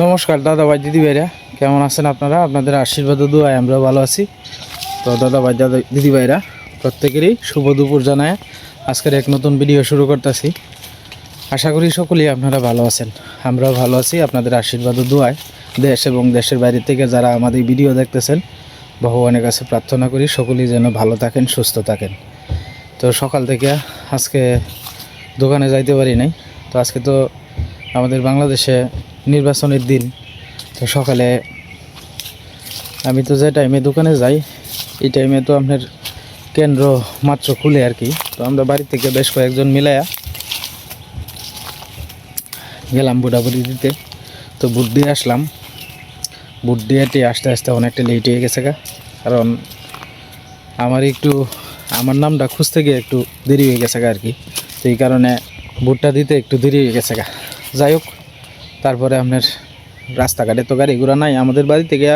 নমস্কার দাদা ভাই দিদি ভাইরা, কেমন আছেন আপনারা? আপনাদের আশীর্বাদ ও দোয়ায় আমরা ভালো আছি। তো দাদা ভাই দিদি ভাইরা প্রত্যেকেরই শুভ দুপুর জানায় আজকের এক নতুন ভিডিও শুরু করতেছি। আশা করি সকলেই আপনারা ভালো আছেন, আমরাও ভালো আছি। আপনাদের আশীর্বাদ ও দোয়ায় দেশ এবং দেশের বাইরে থেকে যারা আমাদের ভিডিও দেখতেছেন ভগবানের কাছে প্রার্থনা করি সকলেই যেন ভালো থাকেন, সুস্থ থাকেন। তো সকাল থেকে আজকে দোকানে যাইতে পারি নাই। তো আজকে তো আমাদের বাংলাদেশে নির্বাচনের দিন। তো সকালে আমি তো যে টাইমে দোকানে যাই এই টাইমে তো আপনার কেন্দ্র মাত্র খুলে আর কি। তো আমরা বাড়ি থেকে বেশ কয়েকজন মিলাইয়া গেলাম ভোটাভুটি দিতে। তো ভোট দিয়ে আসলাম। ভোট দিয়ে আস্তে আস্তে অনেকটা লেট হয়ে গেছে কারণ আমার নামটা খুঁজতে গিয়ে একটু দেরি হয়ে গেছে আর কি। তো এই কারণে ভোটটা দিতে একটু দেরি হয়ে গেছে যাই হোক, তারপরে আপনার রাস্তাঘাটে তো গাড়ি ঘোড়া নাই। আমাদের বাড়ি থেকে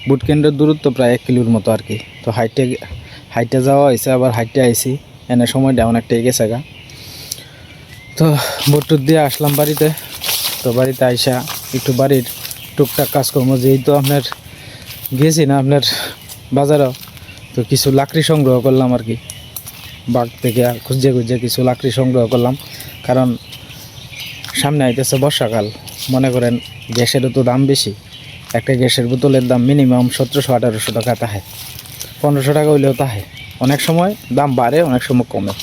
ভোট কেন্দ্রের দূরত্ব প্রায় 1 কিলোর মতো আর কি। তো হাইটে যাওয়া হয়েছে, আবার হাইটে আইসি, এনে সময়টা অনেকটাই গেছে তো ভোট দিয়ে আসলাম বাড়িতে। তো বাড়িতে আইসা একটু বাড়ির টুকটাক কাজকর্ম, যেহেতু আপনার গেছি না আপনার বাজারেও, তো কিছু লাকড়ি সংগ্রহ করলাম আর কি। বাগ থেকে খুঁজে কিছু লাকড়ি সংগ্রহ করলাম, কারণ সামনে আইতেছে বর্ষাকাল। মনে করেন গ্যাসেরও তো দাম বেশি। একটা গ্যাসের বোতলের দাম মিনিমাম 1700-1800 টাকা তাহে, 1500 টাকা হইলেও তাহে। অনেক সময় দাম বাড়ে, অনেক সময় কমে।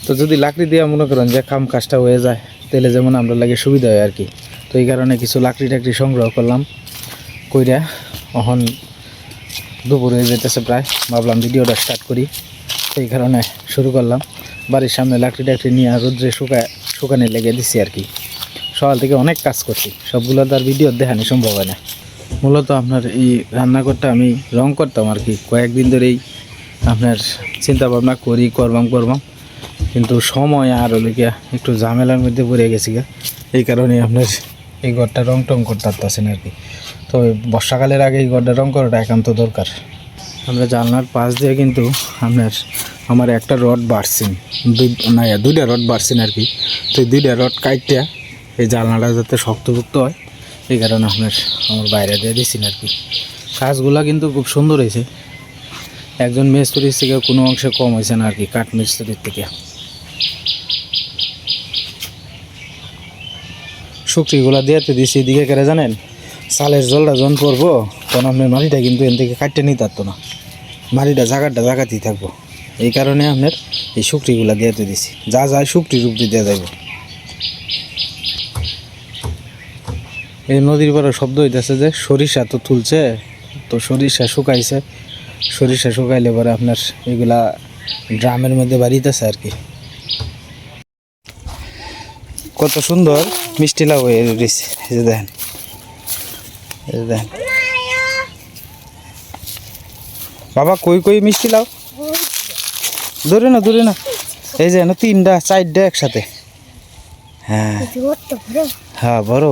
তো যদি লাকড়ি দিয়ে মনে করেন যে কাজটা হয়ে যায় তাহলে যেমন আমরা লাগে সুবিধা হয় আর কি। তো এই কারণে কিছু লাকড়ি টাকড়ি সংগ্রহ করলাম কইরা। এখন দুপুর হয়ে যেতেছে প্রায়, ভাবলাম ভিডিওটা স্টার্ট করি। এই কারণে শুরু করলাম। বাড়ির সামনে লাকড়ি টাকড়ি নিয়ে রোদ্রে শুকানে লেগে দিছি আর কি। সকাল থেকে অনেক কাজ করছি, সবগুলো তার ভিডিও দেখানো সম্ভব হয় না। মূলত আপনার এই রান্নাঘরটা আমি রং করতাম আর কি। কয়েকদিন ধরেই আপনার চিন্তা ভাবনা করবাম, কিন্তু সময় আর ওদিকে একটু ঝামেলার মধ্যে পড়ে গেছি এই কারণে আপনার এই ঘরটা রং টং করতে পারতেছেন আর কি। তো বর্ষাকালের আগে এই ঘরটা রং করাটা একান্ত দরকার। আমরা জানলার পাশ দিয়ে কিন্তু আমার একটা রড বাড়ছেন, দুইটা রড বাড়ছেন আর কি। তো এই 2টা রড কাটতে এই জানলাটা যাতে শক্তভুক্ত হয় এই কারণে আমার বাইরে দিয়ে দিয়েছেন আর কি। কাজগুলা কিন্তু খুব সুন্দর হয়েছে। একজন মিস্ত্রির থেকে কোনো অংশে কম হয়েছে না আর কি, কাঠ মিস্ত্রির থেকে। শুকরিগুলা দিয়েতে দিয়েছি এদিকে কেড়ে জানেন, চালের জলটা যখন পড়বো তখন আপনার মাটিটা কিন্তু এন থেকে কাটতে নিতে পারতো না, মাটিটা জায়গাতেই থাকবো। এই কারণে আপনার এই শুকরিগুলা দিয়েতে দিছি, যা যায় শুকরির উপরে দিয়ে যাইব। এই নদীর পরে শব্দ হইতেছে যে সরিষা তো তুলছে, তো সরিষা শুকাইছে। সরিষা শুকাইলে পরে আপনার এগুলা ড্রামের মধ্যে বাড়িতেছে আর কি। কত সুন্দর মিষ্টি লাউ হয়ে রয়েছে, এই যে দেখেন, বাবা কই মিষ্টি লাউ, দূরে না এই যে 3টা 4টা একসাথে। হ্যাঁ হ্যাঁ, বড়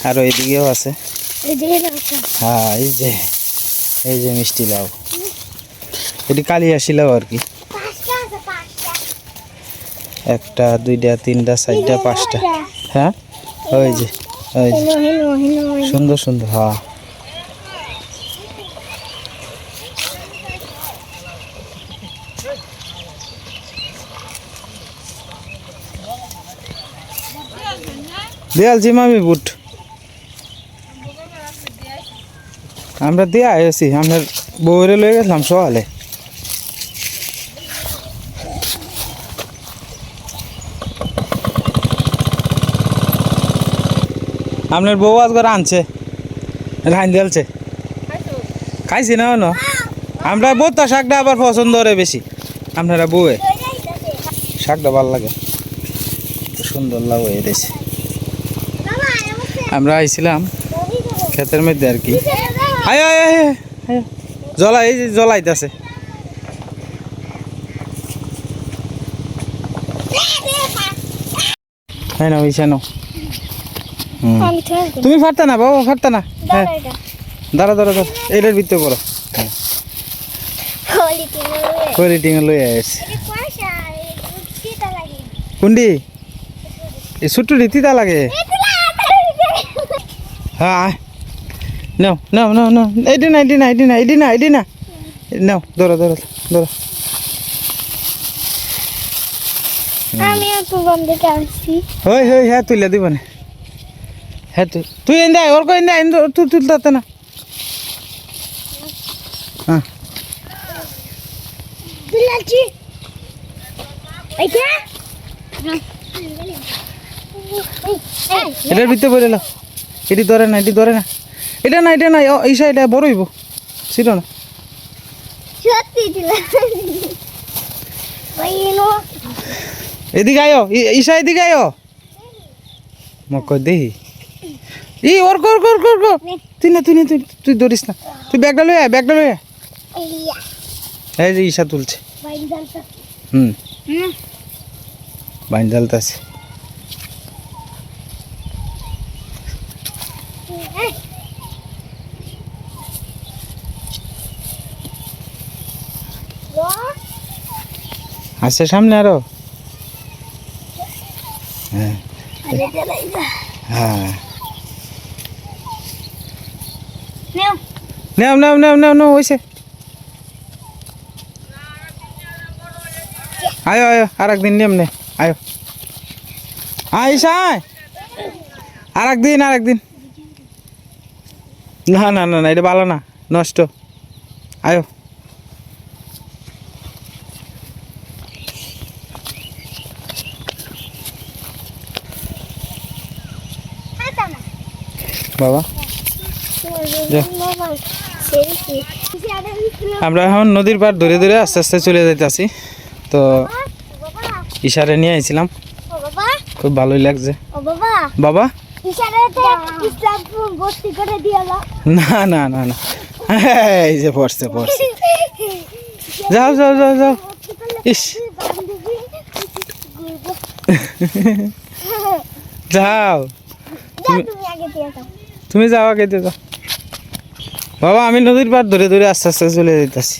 আরো এদিকেও আছে। হ্যাঁ এই যে মিষ্টি লাউ, এটি কালিয়াশি লাউ আর কি। 1টা 2টা 3টা 4টা 5টা। হ্যাঁ ওই যে সুন্দর। হ্যাঁ দিয়ালছি মামি বুট, আমরা দিয়ে আসি। আপনার বউরে লয়ে গেছিলাম সকালে। আপনার বউ আজকে আনছে, রান দিয়েছে, খাইছি না আমরা বোতা শাকটা আবার পছন্দ করে বেশি। আপনারা বউয়ে শাকটা ভালো লাগে, সুন্দর লাগে এদেশে। আমরা আইছিলাম ক্ষেতের মধ্যে আর কি। জলাইতেছে হ্যাঁ না ওইসা নো। তুমি ফারতা না বাবা, ফারতা না। হ্যাঁ দাঁড়া এটার ভিতরে পড়ো। কোয়ালিটি লই আসছি কোনটি এই ছোট্ট রীতিটা লাগে। হ্যাঁ নাও নাও নাও নাও এটি না এটি না এটি না এটি না এটি না নাও ধরো ধরো ধরো আমি একটু বন্ধ করছি হই হই হ্যাঁ তুইলা দিব না হ্যাঁ তুই এনে ওর কই না তুই তুলতে না হ্যাঁ দিলাছি এইটা এটার ভিতরে পড়ে এলো এটি ধরে না এটি ধরে না এটা না এটা না এই সাইডে বড় হইব ছিল না সত্যি দিলাম ভাইনো এদিকে আয়ো ঈশা এদিকে আয়ো মক দেহি ই ওর কর কর কর কর তুই না তুই না তুই ধরিস না তুই ব্যাগটা লয়ে আয় ইয়া এই যে ঈশা তুলছে ভাই জানতা হুম বাইন জ্বালতাছে আছে সামনে আরো হ্যাঁ হ্যাঁ নাও নাও নাও নাও নাও হইছে আয়ো আয়ো আর একদিন নিয়ম নে আয়ো আইসা আর একদিন না না না না এটা ভালো না নষ্ট আয়ো বাবা আমরা এখন নদীর পার ধরে ধরে আস্তে আস্তে চলে যাইতেছি তো ইশারে নিয়ে আইছিলাম খুব ভালোই লাগছে বাবা না না না না এই যে পড়ছে যাও যাও যাও যাও ইস যাও তুমি যাও আগে দিয়ে যাও বাবা আমি নদীর পার ধরে ধরে আস্তে আস্তে চলে যেতেছি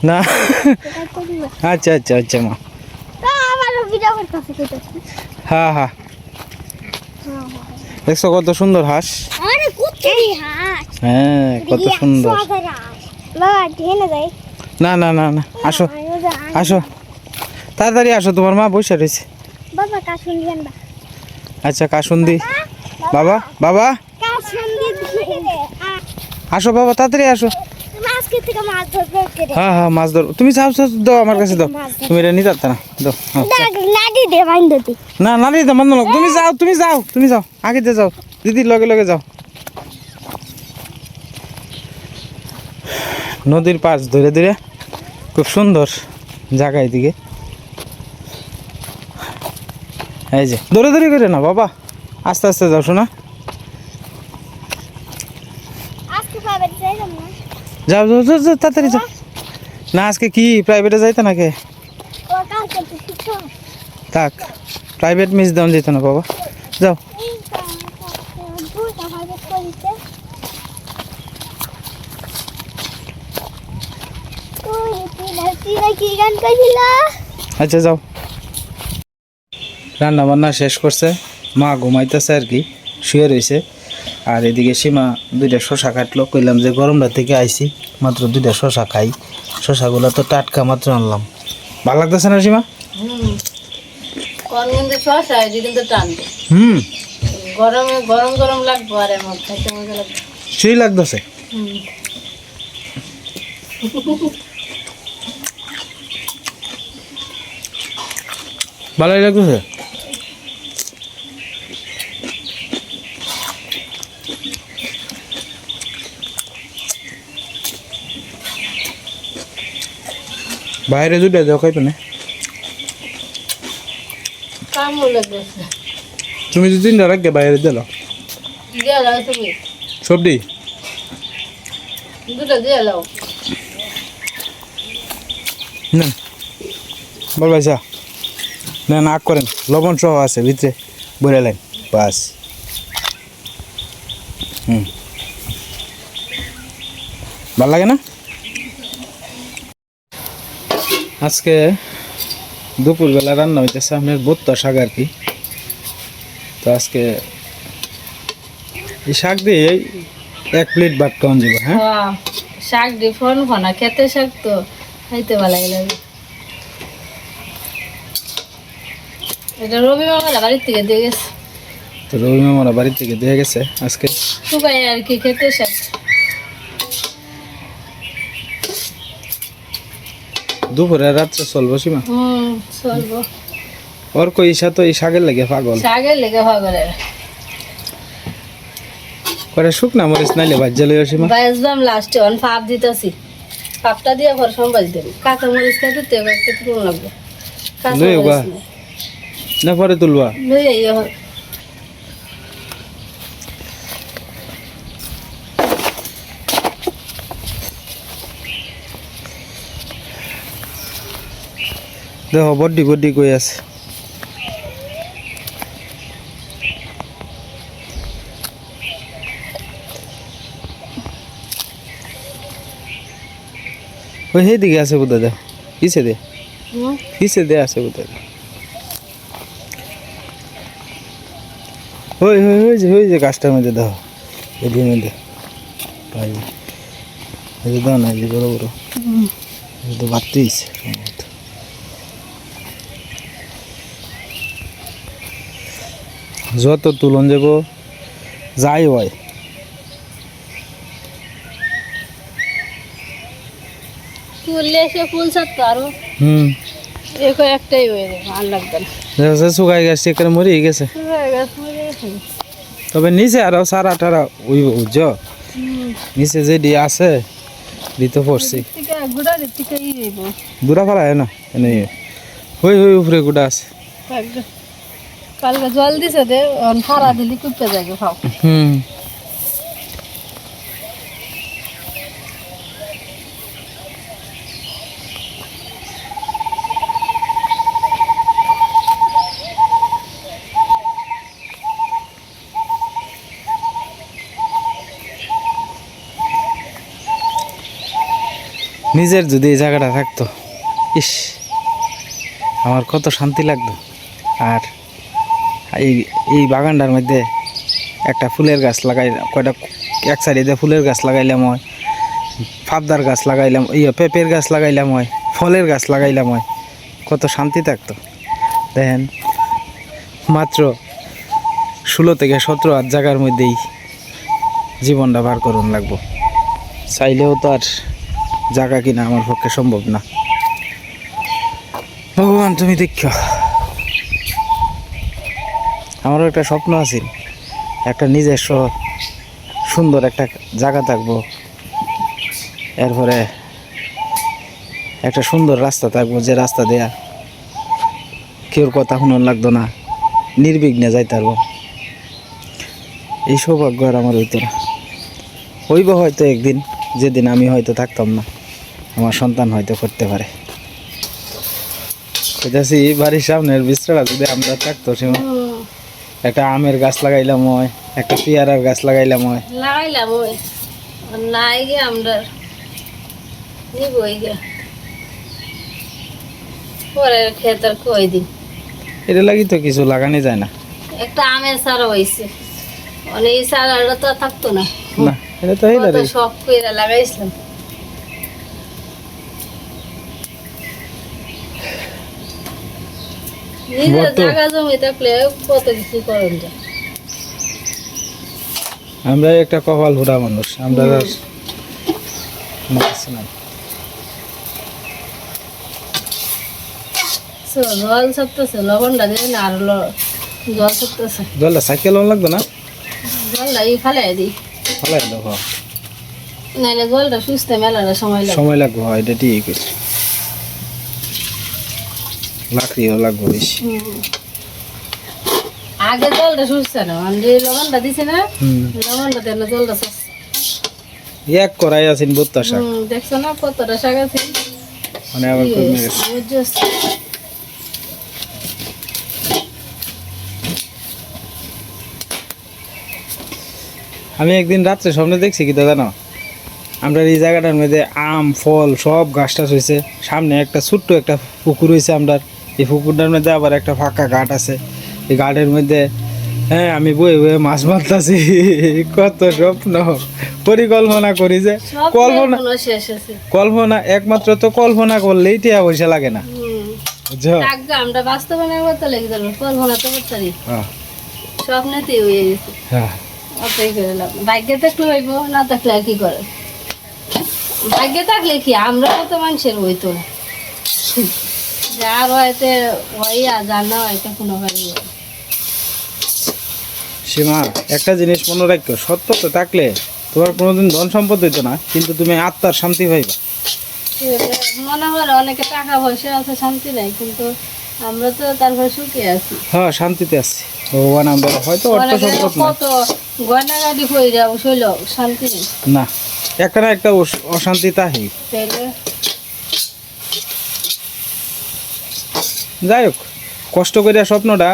না আচ্ছা আচ্ছা আচ্ছা মা হ্যাঁ হ্যাঁ দেখছো কত সুন্দর হাঁস হ্যাঁ কত সুন্দর না না না না আসো আসো তাড়াতাড়ি আসো তোমার মা বসে রয়েছে আচ্ছা কাসুন্দি বাবা বাবা আসো বাবা তাড়াতাড়ি আসো হ্যাঁ হ্যাঁ মাছ ধরো তুমি যাও দাও আমার কাছে দাও তুমি এটা নিতে পারত না দাও না না দিতে মান তুমি যাও আগে দিয়ে যাও দিদির লগে লগে যাও নদীর পাশ ধরে ধরে খুব সুন্দর জায়গা এদিকে এই যে ধরে ধরে করে না বাবা আস্তে আস্তে যাও শোনা যাও যাও যাও যাও তাড়াতাড়ি যাও না আজকে কি প্রাইভেটে যাইতে নাকি থাক প্রাইভেট মিস দেওয়া যেত না বাবা যাও আচ্ছা যাও রান্না বান্না শেষ করছে মা ঘুমাইতেছে আর কি শুয়ে রয়েছে আর এদিকে সীমা দুইটা শশা কাটলো কইলাম যে গরমটা থেকে আইছি মাত্র দুইটা শশা খাই শশাগুলো তো টাটকা মাত্র আনলাম ভালো লাগতেছে না সীমা হুম গরমে গরম গরম লাগবে আর আমার খাইতে মজা লাগবে সেই লাগতেছে ভালোই লাগতেছে বাইরে দুটো দাও খাইতো না কামড় লাগতেছে তুমি যদি তিনটা রাখবে বাইরে দিল দিয়ে দাও তুমি সবজি দুটো দিয়ে দাও না বল ভাইসা না না করেন লবণ সহ আছে ভিতরে বলে লাইন বাস ভাল লাগে না আজকে দুপুরবেলা রান্না হইতেছে আপনার ভুট্টা শাক আর কি তো আজকে এই শাক দিয়ে 1 প্লেট ভাত খাওয়ান যাবে। হ্যাঁ, শাক দিয়ে ফোন ফোনা খেতে শাক তো খাইতে ভালো লাগে। এটা রবি মামারা বাড়ির থেকে দিয়ে গেছে। তো রবি মামারা বাড়ি থেকে দিয়ে গেছে আজকে শুকাই আর কি খেতে শাক। দুপুরে রাত্রে চলবো সীমা। চলবো। ওর কই ঈশা তো এই শাকের লাগে পাগল। শাকের লেগে ভাগলে করে শুকনা মরিচ নাইলে ভাজ্যা লইও সীমা। বাইজবাম লাস্টে অন ফাপ দিতেছি। ফাপটা দিয়ে ঘর সম্ভাল দেব। কাঁচা মরিচ খেতে তো একটা তুলন লাগবে। কাঁচা লইও বা মরিচ না পরে তুলবা। লই আইও। দেখো বড্ডি বড্ডি কই আছে। ওই দিকে আছে বোধ হয়, পিছে দে পিছে দে আছে বোধ হয়। ওই যে গাছটার মধ্যে দেখো, এদিকে মধ্যে ভাই এই যে দাও না, এই যে বড় বড় এই তো বাড়তেইছে সম্ভবত। যত তুলন যাব যাই হয়। তুললে সে ফুল ছাড়তো আরো এখন একটাই হয়ে যাবে, আর লাগবে না। দেখা শুকাই গেছে, এখানে মরে গেছে। তবে নিচে আরো সারা টারা ওই বুঝছ, নিচে যে ডি আছে দিতে পড়ছি। দূরা ফেলা হয় না এনে হই উপরে গুড়া আছে। কালকে জল দিছে দে, সারা দিলি কুপতে যায় খাও। নিজের যদি এই জায়গাটা থাকতো, ইস আমার কত শান্তি লাগতো। আর এই বাগানটার মধ্যে একটা ফুলের গাছ লাগাই, কয়টা এক সাইডে ফুলের গাছ লাগাইলাম হয়, ফাবদার গাছ লাগাইলাম, পেঁপের গাছ লাগাইলাম হয়, ফলের গাছ লাগাইলাম হয়, কত শান্তি থাকতো। দেখেন মাত্র 16 থেকে 17 হাত জায়গার মধ্যেই জীবনটা বার করুন লাগবো। চাইলেও তো আর জায়গা কিনা আমার পক্ষে সম্ভব না। ভগবান তুমি দেখো, আমারও একটা স্বপ্ন আছে, একটা নিজস্ব সুন্দর একটা জায়গা থাকবো, এরপরে একটা সুন্দর রাস্তা থাকবো, যে রাস্তা দেয়া কেউর কথা শুনুন লাগতো না, নির্বিঘ্নে যাইতে পারবো। এই সৌভাগ্য আর আমার হইতো না। হইব হয়তো একদিন, যেদিন আমি হয়তো থাকতাম না, আমার সন্তান হয়তো করতে পারে। এটাছি বাড়ির সামনের বিস্তরা যদি আমরা থাকতো, একটা আমের গাছ লাগাইলাম হয়, একটা পেয়ারার গাছ লাগাইলাম হয়, লাগাইলাম ওই নাই গে আমরা নিব পরে খেতার কই দিন। এটা লাগি তো কিছু লাগানো যায় না। একটা আমের সারা হয়েছে, মানে এই সারাটা তো থাকতো না। না এটা তো হইল রে, শখ করে লাগাইছিলাম। নিজের জায়গা জমি থাকলে কত কিছু করেন যায়। আমরা একটা কপাল ভরা মানুষ, আমরা আর কিছু নাই। জল ছাড়তেছে, লবণটা দিয়ে না আর জল ছাড়তেছে। জলটা সাইকেল লাগবে না, জলটা এই ফালাই দিই, ফালাই দেখো নাহলে জলটা সুস্থে মেলাটা সময় লাগবে। হয় এটা ঠিক আছে, লাকড়িও লাগবে বেশি। আগে জলটা সুস্থ না, মানে লবণটা দিছে না, লবণটা দেন জলটা সুস্থ। এক করাই আছেন বত্তা শাক, দেখছো না কতটা শাক আছে, মানে আবার কমে গেছে। আমি একদিন রাত্রে স্বপ্নে দেখছি কি জানো, আমরা এই জায়গাটার মধ্যে আম ফল সব গাছ টাছ হয়েছে, সামনে একটা ছোট্ট একটা পুকুর হয়েছে। আমরা এই পুকুরটার মধ্যে আবার একটা ফাঁকা ঘাট আছে, এই ঘাটের মধ্যে হ্যাঁ আমি বই বই মাছ মারতাছি কত স্বপ্ন পরিকল্পনা করি যে কল্পনা কোনো শেষ আছে কল্পনা একমাত্র তো কল্পনা করলেই টিয়া পয়সা লাগে না বুঝছো টাকা আমরা বাস্তবায়ন করতে লেগে যাবো কল্পনা তো করতে পারি হ্যাঁ স্বপ্নেতেই হয়ে গেছে হ্যাঁ অতই করে লাভ ভাগ্যে থাকলে হইব না থাকলে আর কি করে ভাগ্যে থাকলে কি আমরা তো মানুষের হইতো না যার হয়তো হইয়া জানা হয়তো কোনো বাড়ি সীমা একটা জিনিস মনে রাখো সত্যতা থাকলে তোমার কোনোদিন ধন সম্পদ হইতো না কিন্তু তুমি আত্মার শান্তি পাইবা মনে হয় অনেকে টাকা পয়সা আছে শান্তি নাই কিন্তু আমরা তো তারপর সুখে আছি হ্যাঁ শান্তিতে আছি ভগবান আমরা হয়তো অর্থ অনেকে সম্পদ না কত গয়না গাড়ি হয়ে যাবো শৈল শান্তি নেই না একটা না একটা অশান্তি তাহি তাইলে যাই হোক কষ্ট করে স্বপ্নটা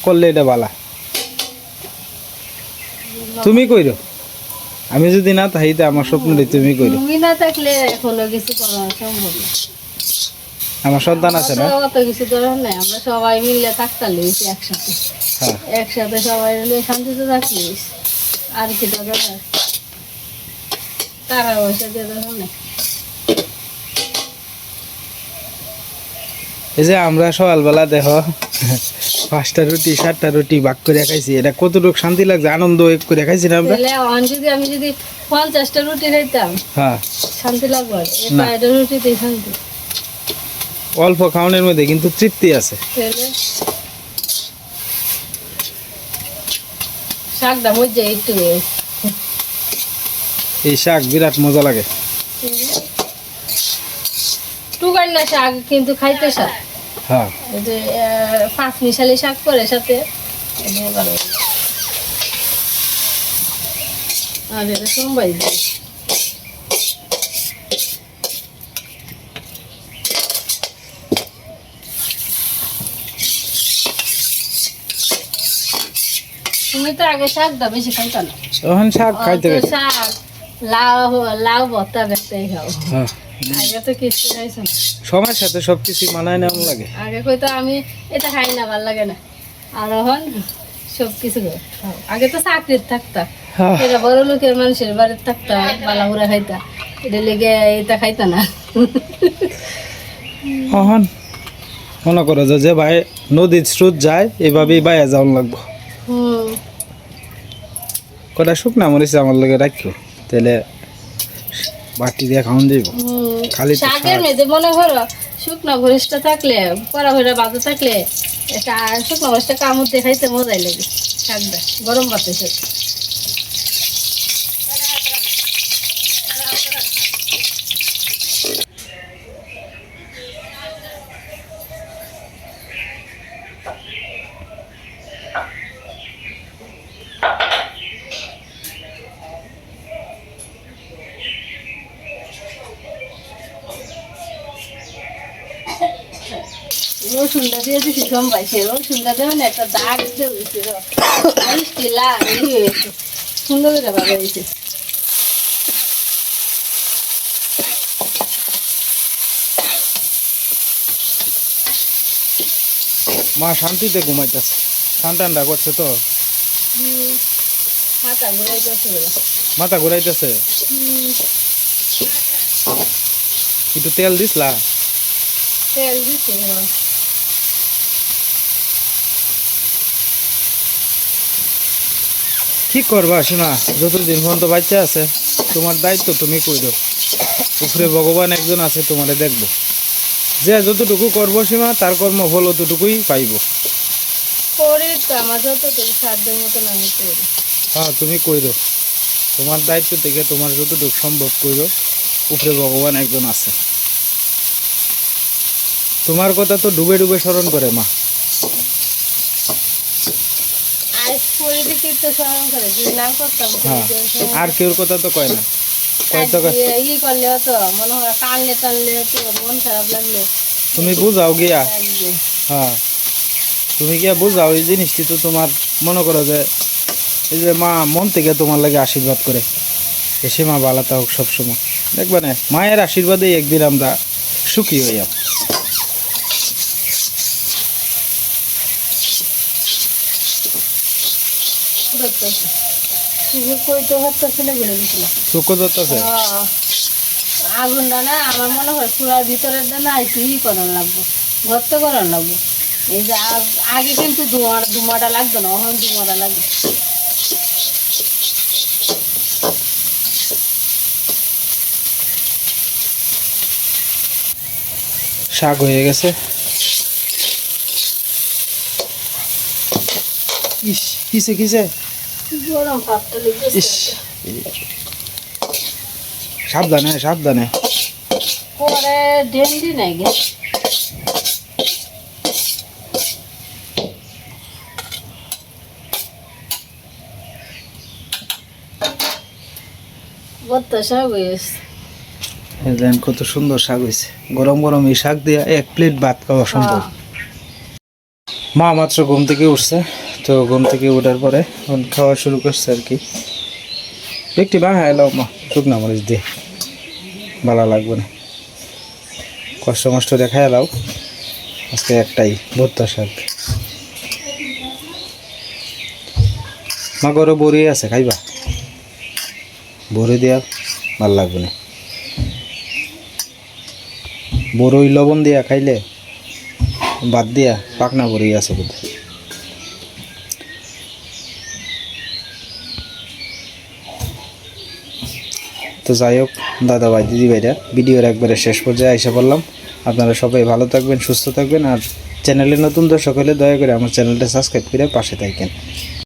করলে এটা বালা তুমি কইরো আমি যদি না তাইতে আমার স্বপ্নটা তুমি কইরো তুমি না থাকলে এখনো কিছু করা সম্ভব না আমার সন্তান আছে না অত কিছু দরকার নাই আমরা সবাই মিলে থাকতে লেগেছি একসাথে হ্যাঁ একসাথে সবাই মিলে শান্তিতে থাকলি আর কি দরকার টাকা পয়সা দিয়ে দরকার নেই এই যে আমরা সকালবেলা দেখো 5টা রুটি 7টা রুটি ভাগ করে খাইছি এটা কতটুকু শান্তি লাগছে আনন্দ করে খাইছি না আমরা তাহলে আমি যদি 50টা রুটি খাইতাম হ্যাঁ শান্তি লাগবে এই না। 5টা রুটিতেই শান্তি অল্প খাওয়ানোর মধ্যে কিন্তু তৃপ্তি আছে তাহলে শাকটা মজা একটু এই শাক বিরাট মজা লাগে টুকার না শাক কিন্তু খাইতে শাক হ্যাঁ এই যে 5 মিশালি শাক করে সাথে এটা ভালো লাগে। আর এটা সোমবার দিই তুমি তো আগে শাকটা বেশি খাইতা না তখন শাক খাইতে অত গেছে শাক লাউ লাউ ভর্তা দেখতেই খাও হ্যাঁ আগে তো কিছু খাইছো না সময়ের সাথে সবকিছু মানায় নেওয়া লাগে আগে কইতো আমি এটা খাই না ভাল লাগে না আর এখন সব কিছু খাও আগে তো চাকরির থাকতা হ্যাঁ এটা বড় লোকের মানুষের বাড়িতে থাকতা বালাহুরা খাইতা এটা লেগে এটা খাইতা না তখন মনে করো যে ভাই নদীর স্রোত যায় এভাবেই বাইরে যাওয়ার লাগবো হুম কটা শুকনা মরিচ আমার লগে রাখো তাহলে বাটি দিয়ে খাওয়ান দিব হুম। খালি তো শাকের শাক। মেয়েদের মনে করো শুকনো ভরিষটা থাকলে কড়া ভরা বাজে থাকলে এটা শুকনো ভরিষটা কামড় দিয়ে খাইতে মজাই লাগে শাকটা গরম ভাতের সাথে রসুনটা দিয়ে দিছি কম পাইছে রসুনটা দেবে না একটা দাগ দিয়ে দিছি মিষ্টি লাল হয়েছে সুন্দর করে ভালো হয়েছে মা শান্তিতে ঘুমাইতেছে ঠান্ডা করছে তো হাতা ঘুরাই গেছে মাথা ঘুরাইতেছে একটু তেল দিসলা তেল দিছি কি করবা শোনা যতদিন পর্যন্ত বাচ্চা আছে তোমার দায়িত্ব তুমি কইরো উপরে ভগবান একজন আছে তোমারে দেখবো যে যতটুকু করবো সীমা তার কর্মফল অতটুকুই পাইব করি তো আমার যতটুকু সাধ্যের মতন আমি করি হ্যাঁ তুমি কইরো তোমার দায়িত্ব থেকে তোমার যতটুকু সম্ভব কইরো উপরে ভগবান একজন আছে তোমার কথা তো ডুবে ডুবে স্মরণ করে মা আজ করি দিকে তো স্মরণ করে যদি না করতাম হ্যাঁ আর কেউর কথা তো কয় না কয় তো কয়, ই করলেও তো মনে হয় কানলে টানলে তো মন খারাপ লাগলে তুমি বুঝাও গিয়া লাগবে হ্যাঁ তুমি গিয়া বুঝাও এই জিনিসটি তো তোমার মনে করো যে এই যে মা মন থেকে তোমার লাগে আশীর্বাদ করে এসে মা বালাতা হোক সবসময় দেখবে না মায়ের আশীর্বাদেই একদিন আমরা সুখী হইয়াম ধরতেছে কই তো হচ্ছে না বলে দিছিলাম শুকো ধরতেছে আগুনটা না আমার মনে হয় পুরার ভিতরের না একটু করার লাগবো গর্ত করার লাগবো এই যে আগে কিন্তু ধোঁয়াটা লাগতো না এখন ধোঁয়াটা লাগবে শাক হয়ে গেছে ইস কিসে কিসে গরম ভাবটা লেগেছে ইস সাবধানে সাবধানে পরে ডেন্ডি নাই গে শাক হয়েছে এই দেখেন কত সুন্দর শাক হয়েছে গরম গরম এই শাক দিয়ে 1 প্লেট ভাত খাওয়া সম্ভব মা মাত্র ঘুম থেকে উঠছে তো ঘুম থেকে ওঠার পরে এখন খাওয়া শুরু করছে আর কি একটি বাঙা এলাও মা শুকনা মরিচ দিয়ে ভালো লাগবে না কষ্ট মষ্ট দেখা এলাও আজকে একটাই ভর্তা শাক মা গরো বড়ি আছে খাইবা বড়ি দিয়া ভাল লাগবে না বড়ই লবণ দিয়া খাইলে বাদ দিয়া পাকনা বড়ি আছে বোধ তো যাই হোক দাদা ভাই দিদি ভাইরা ভিডিওর একবারে শেষ পর্যায়ে এসে বললাম আপনারা সবাই ভালো থাকবেন সুস্থ থাকবেন আর চ্যানেলে নতুন দর্শক হলে দয়া করে আমার চ্যানেলটা সাবস্ক্রাইব করে পাশে থাকেন